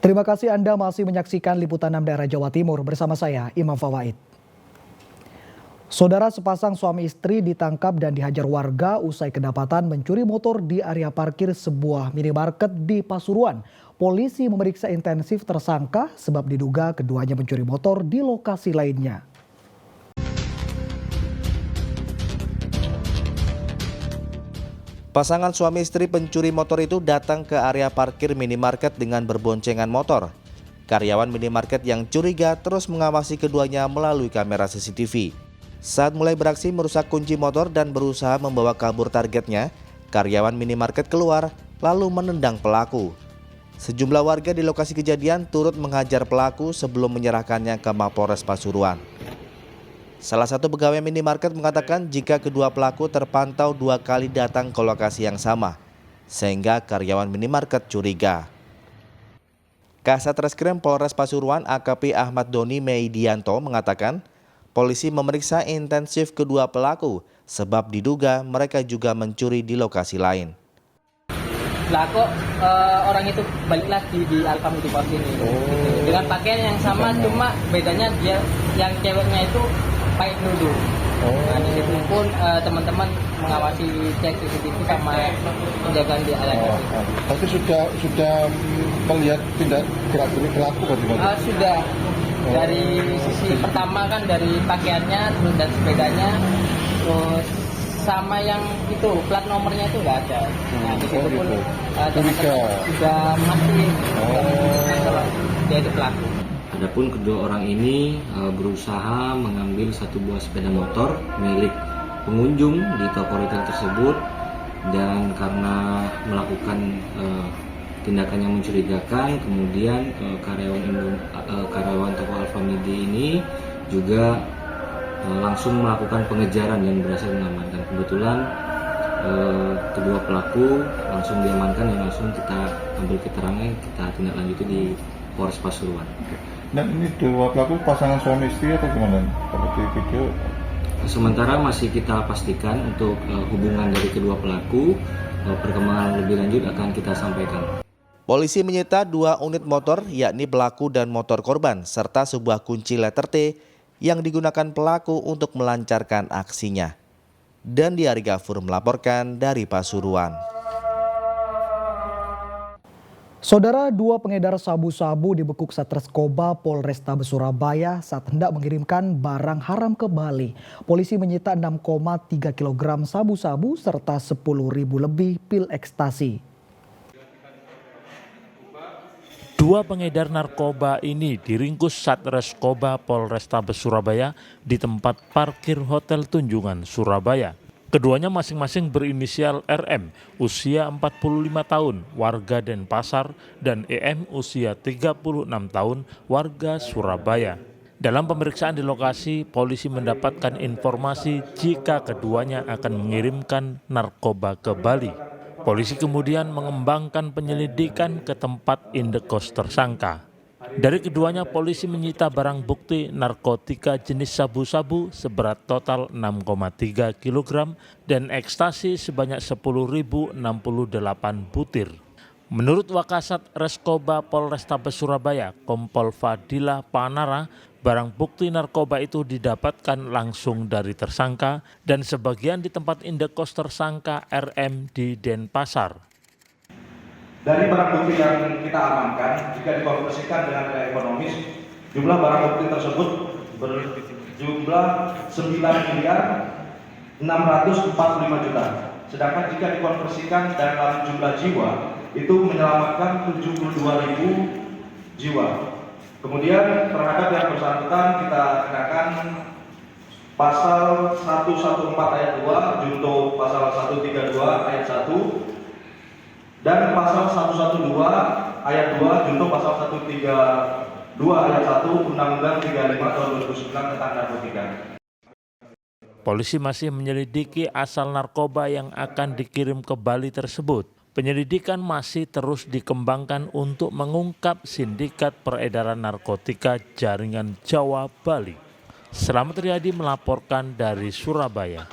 Terima kasih Anda masih menyaksikan Liputan 6 Daerah Jawa Timur bersama saya, Imam Fawaid. Saudara, sepasang suami istri ditangkap dan dihajar warga usai kedapatan mencuri motor di area parkir sebuah minimarket di Pasuruan. Polisi memeriksa intensif tersangka sebab diduga keduanya mencuri motor di lokasi lainnya. Pasangan suami istri pencuri motor itu datang ke area parkir minimarket dengan berboncengan motor. Karyawan minimarket yang curiga terus mengawasi keduanya melalui kamera CCTV. Saat mulai beraksi merusak kunci motor dan berusaha membawa kabur targetnya, karyawan minimarket keluar lalu menendang pelaku. Sejumlah warga di lokasi kejadian turut menghajar pelaku sebelum menyerahkannya ke Mapolres Pasuruan. Salah satu pegawai minimarket mengatakan jika kedua pelaku terpantau 2 kali datang ke lokasi yang sama, sehingga karyawan minimarket curiga. Kasat Reskrim Polres Pasuruan AKP Ahmad Doni Meidianto mengatakan, polisi memeriksa intensif kedua pelaku sebab diduga mereka juga mencuri di lokasi lain. Lah kok orang itu balik lagi di Alfamidi Pos ini dengan pakaian yang sama, cuma bedanya dia yang ceweknya itu pakai kerudung. Nah, di situ pun teman-teman mengawasi cek CCTV sama penjagaan di area. Tapi sudah melihat tindak gerak-gerik pelaku bagaimana? Sudah. Dari sisi pertama kan dari pakaiannya terus dan sepedanya, terus sama yang itu plat nomornya itu nggak ada. Nah, di situ pun teman-teman sudah masih kalau dia itu pelaku. Adapun kedua orang ini berusaha mengambil satu buah sepeda motor milik pengunjung di toko retail tersebut, dan karena melakukan tindakan yang mencurigakan, kemudian karyawan toko Alfamidi ini juga langsung melakukan pengejaran dan berhasil mengamankan. Kebetulan kedua pelaku langsung diamankan dan langsung kita ambil keterangan, kita tindak lanjuti di Polres Pasuruan. Dan ini dua pelaku pasangan suami istri atau gimana? Seperti video? Sementara masih kita pastikan untuk hubungan dari kedua pelaku, perkembangan lebih lanjut akan kita sampaikan. Polisi menyita 2 unit motor yakni pelaku dan motor korban serta sebuah kunci letter T yang digunakan pelaku untuk melancarkan aksinya. Dan Diari Gafur melaporkan dari Pasuruan. Saudara, 2 pengedar sabu-sabu dibekuk Satreskoba Polrestabes Surabaya saat hendak mengirimkan barang haram ke Bali. Polisi menyita 6,3 kg sabu-sabu serta 10.000 lebih pil ekstasi. 2 pengedar narkoba ini diringkus Satreskoba Polrestabes Surabaya di tempat parkir Hotel Tunjungan, Surabaya. Keduanya masing-masing berinisial RM, usia 45 tahun, warga Denpasar, dan EM, usia 36 tahun, warga Surabaya. Dalam pemeriksaan di lokasi, polisi mendapatkan informasi jika keduanya akan mengirimkan narkoba ke Bali. Polisi kemudian mengembangkan penyelidikan ke tempat indekos tersangka. Dari keduanya, polisi menyita barang bukti narkotika jenis sabu-sabu seberat total 6,3 kg dan ekstasi sebanyak 10.068 butir. Menurut Wakasat Reskoba Polrestabes Surabaya, Kompol Fadilah Panara, barang bukti narkoba itu didapatkan langsung dari tersangka dan sebagian di tempat indekos tersangka RM di Denpasar. Dari barang bukti yang kita amankan, jika dikonversikan dengan nilai ekonomis, jumlah barang bukti tersebut berjumlah 9.645 juta. Sedangkan jika dikonversikan dalam jumlah jiwa, itu menyelamatkan 72.000 jiwa. Kemudian terhadap yang bersangkutan kita kenakan pasal 114 ayat 2 junto pasal 132 ayat 1 dan pasal 112 ayat 2 junto pasal 132 ayat 1 Undang-Undang 35 tahun 2009 tentang narkotika. Polisi masih menyelidiki asal narkoba yang akan dikirim ke Bali tersebut. Penyelidikan masih terus dikembangkan untuk mengungkap sindikat peredaran narkotika jaringan Jawa Bali. Selamat Riyadi melaporkan dari Surabaya.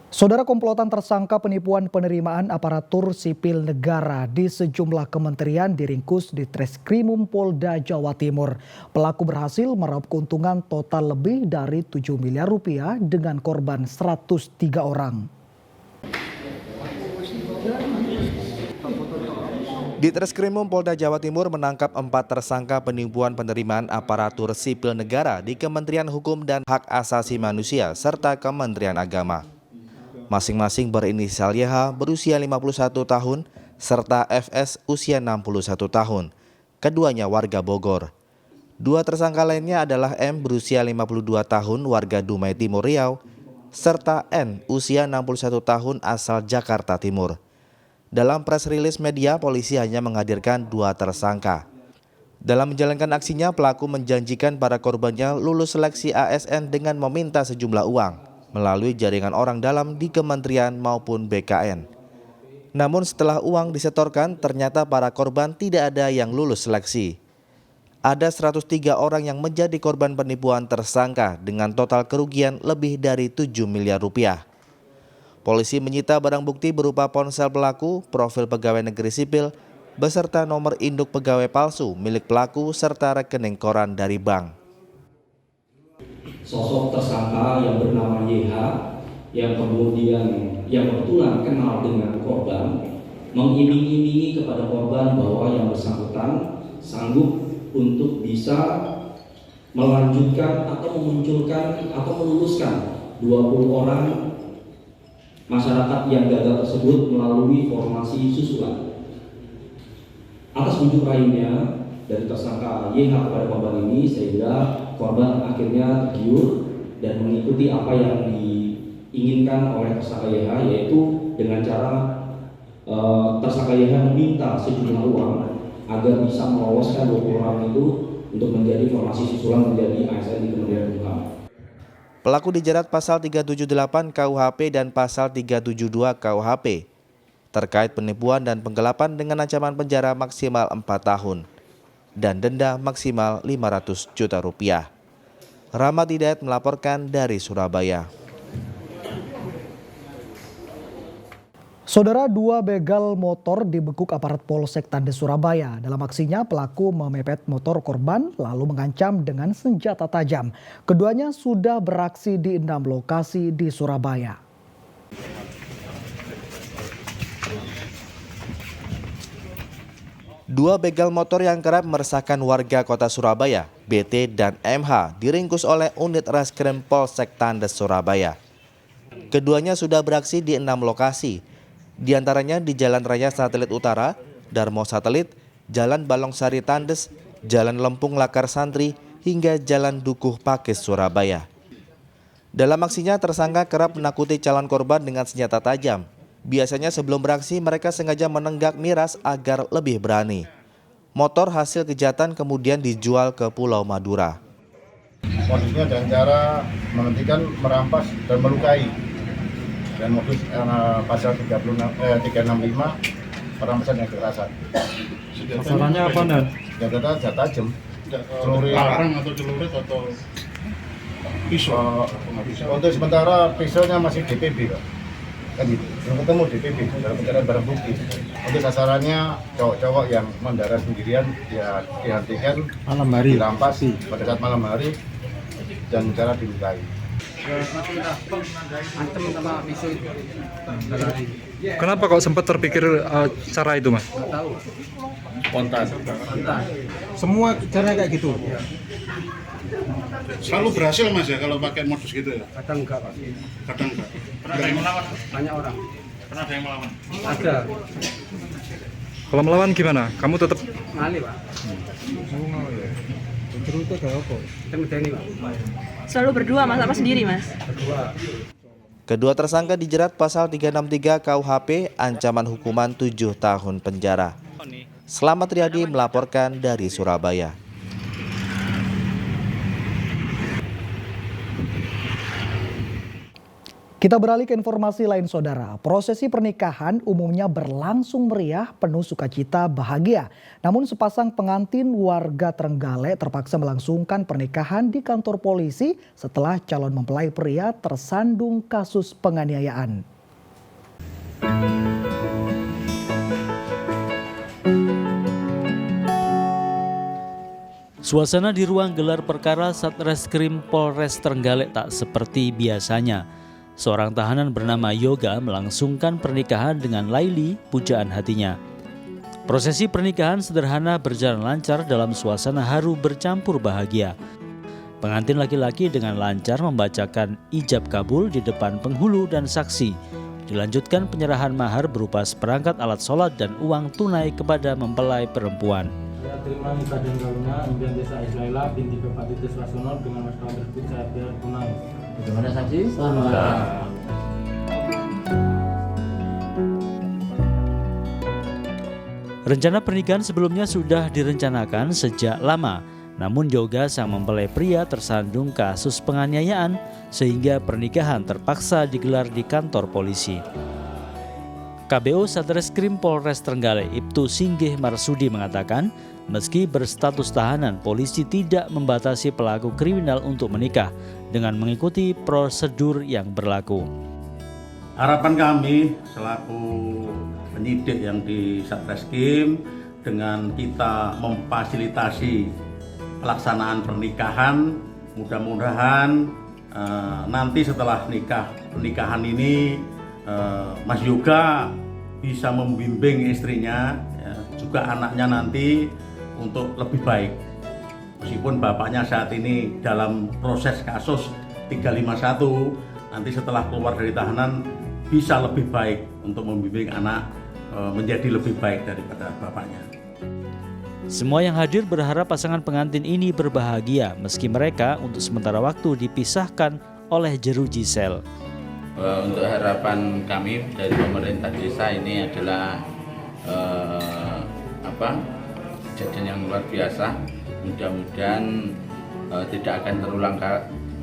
Saudara, komplotan tersangka penipuan penerimaan aparatur sipil negara di sejumlah kementerian diringkus di Treskrimum Polda Jawa Timur. Pelaku berhasil meraup keuntungan total lebih dari 7 miliar rupiah dengan korban 103 orang. Di Treskrimum Polda Jawa Timur menangkap 4 tersangka penipuan penerimaan aparatur sipil negara di Kementerian Hukum dan Hak Asasi Manusia serta Kementerian Agama. Masing-masing berinisial YH berusia 51 tahun serta FS usia 61 tahun. Keduanya warga Bogor. 2 tersangka lainnya adalah M berusia 52 tahun warga Dumai Timur Riau serta N usia 61 tahun asal Jakarta Timur. Dalam press release media, polisi hanya menghadirkan 2 tersangka. Dalam menjalankan aksinya, pelaku menjanjikan para korbannya lulus seleksi ASN dengan meminta sejumlah uang melalui jaringan orang dalam di kementerian maupun BKN. Namun setelah uang disetorkan, ternyata para korban tidak ada yang lulus seleksi. Ada 103 orang yang menjadi korban penipuan tersangka dengan total kerugian lebih dari 7 miliar rupiah. Polisi menyita barang bukti berupa ponsel pelaku, profil pegawai negeri sipil, beserta nomor induk pegawai palsu milik pelaku serta rekening koran dari bank. Sosok tersangka yang bernama YH yang kemudian yang kebetulan kenal dengan korban mengiming-imingi kepada korban bahwa yang bersangkutan sanggup untuk bisa melanjutkan atau memunculkan atau meluluskan 20 orang masyarakat yang gagal tersebut melalui formasi susulan. Atas bujuk lainnya dari tersangka YH kepada korban ini, sehingga korban akhirnya tergiur dan mengikuti apa yang diinginkan oleh tersangka YH, yaitu dengan cara tersangka YH meminta sejumlah uang agar bisa meloloskan 20 orang itu untuk menjadi formasi susulan menjadi ASN di Kementerian Hukum. Pelaku dijerat pasal 378 KUHP dan pasal 372 KUHP terkait penipuan dan penggelapan dengan ancaman penjara maksimal 4 tahun. Dan denda maksimal 500 juta rupiah. Rahmat Hidayat melaporkan dari Surabaya. Saudara, 2 begal motor dibekuk aparat Polsek Tandes Surabaya. Dalam aksinya, pelaku memepet motor korban lalu mengancam dengan senjata tajam. Keduanya sudah beraksi di 6 lokasi di Surabaya. Dua begal motor yang kerap meresahkan warga kota Surabaya, BT dan MH, diringkus oleh unit Reskrim Polsek Tandes Surabaya. Keduanya sudah beraksi di 6 lokasi, diantaranya di Jalan Raya Satelit Utara, Darmo Satelit, Jalan Balongsari Tandes, Jalan Lempung Lakar Santri, hingga Jalan Dukuh Pakis Surabaya. Dalam aksinya, tersangka kerap menakuti calon korban dengan senjata tajam. Biasanya sebelum beraksi mereka sengaja menenggak miras agar lebih berani. Motor hasil kejahatan kemudian dijual ke Pulau Madura. Modusnya dengan cara menghentikan, merampas, dan melukai. Dan modus pasal 365 perampasan yang kekerasan. Masalahnya apa, Dan? Senjata tajam. Larang atau celurit atau pisau? Untuk sementara pisaunya masih DPB, Pak. Kan gitu. Belum ketemu DPB dalam pencarian barang bukti. Untuk sasarannya cowok-cowok yang mendarat sendirian ya dihentikan, Malam hari. dirampas pada saat malam hari dan cara dilukai. Kenapa kok sempat terpikir cara itu, Mas? Spontan. Semua caranya kayak gitu. Selalu berhasil Mas ya kalau pakai modus gitu ya? Kadang enggak, Pak. Kadang enggak. Pernah ada yang melawan? Banyak orang. Pernah ada yang melawan? Ada. Kalau melawan gimana? Kamu tetap Ngali, Pak. terus itu kayak apa? Temedeni, Pak. Selalu berdua, Mas, apa sendiri, Mas? Berdua. Kedua tersangka dijerat pasal 363 KUHP, ancaman hukuman 7 tahun penjara. Slamet Riyadi melaporkan dari Surabaya. Kita beralih ke informasi lain saudara. Prosesi pernikahan umumnya berlangsung meriah, penuh sukacita, bahagia. Namun sepasang pengantin warga Trenggalek terpaksa melangsungkan pernikahan di kantor polisi setelah calon mempelai pria tersandung kasus penganiayaan. Suasana di ruang gelar perkara Satreskrim Polres Trenggalek tak seperti biasanya. Seorang tahanan bernama Yoga melangsungkan pernikahan dengan Laili, pujaan hatinya. Prosesi pernikahan sederhana berjalan lancar dalam suasana haru bercampur bahagia. Pengantin laki-laki dengan lancar membacakan ijab kabul di depan penghulu dan saksi. Dilanjutkan penyerahan mahar berupa seperangkat alat sholat dan uang tunai kepada mempelai perempuan. Saya terima nikah dan kawinnya Impian Desa Islaila binti Bapak Titis Rasono dengan mas kawin tersebut saya biar tunai. Bagaimana saksi? Rencana pernikahan sebelumnya sudah direncanakan sejak lama. Namun Yoga sang mempelai pria tersandung kasus penganiayaan sehingga pernikahan terpaksa digelar di kantor polisi. KBO Satreskrim Polres Trenggalek Ibtu Singgih Marsudi mengatakan, meski berstatus tahanan, polisi tidak membatasi pelaku kriminal untuk menikah dengan mengikuti prosedur yang berlaku. Harapan kami selaku penyidik yang di Satreskrim dengan kita memfasilitasi pelaksanaan pernikahan, mudah-mudahan nanti setelah pernikahan ini Mas Yoga bisa membimbing istrinya, ya, juga anaknya nanti untuk lebih baik. Meskipun bapaknya saat ini dalam proses kasus 351, nanti setelah keluar dari tahanan bisa lebih baik untuk membimbing anak menjadi lebih baik daripada bapaknya. Semua yang hadir berharap pasangan pengantin ini berbahagia meski mereka untuk sementara waktu dipisahkan oleh jeruji sel. Untuk harapan kami dari pemerintah desa ini adalah kejadian yang luar biasa. Mudah-mudahan tidak akan terulang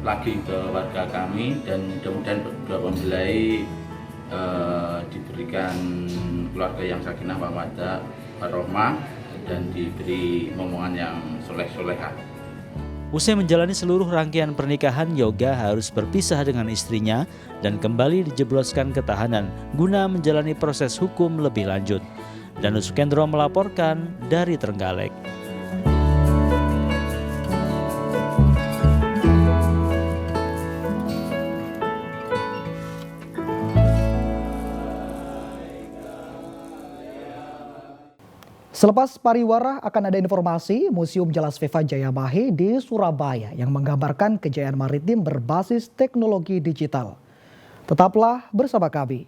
lagi ke warga kami dan mudah-mudahan kedua mempelai diberikan keluarga yang sakinah mawaddah warahmah dan diberi momongan yang soleh-solehah. Usai menjalani seluruh rangkaian pernikahan, Yoga harus berpisah dengan istrinya dan kembali dijebloskan ke tahanan guna menjalani proses hukum lebih lanjut. Danus Sukendro melaporkan dari Trenggalek. Selepas pariwara akan ada informasi Museum Jalas Veva Jayamahe di Surabaya yang menggambarkan kejayaan maritim berbasis teknologi digital. Tetaplah bersama kami.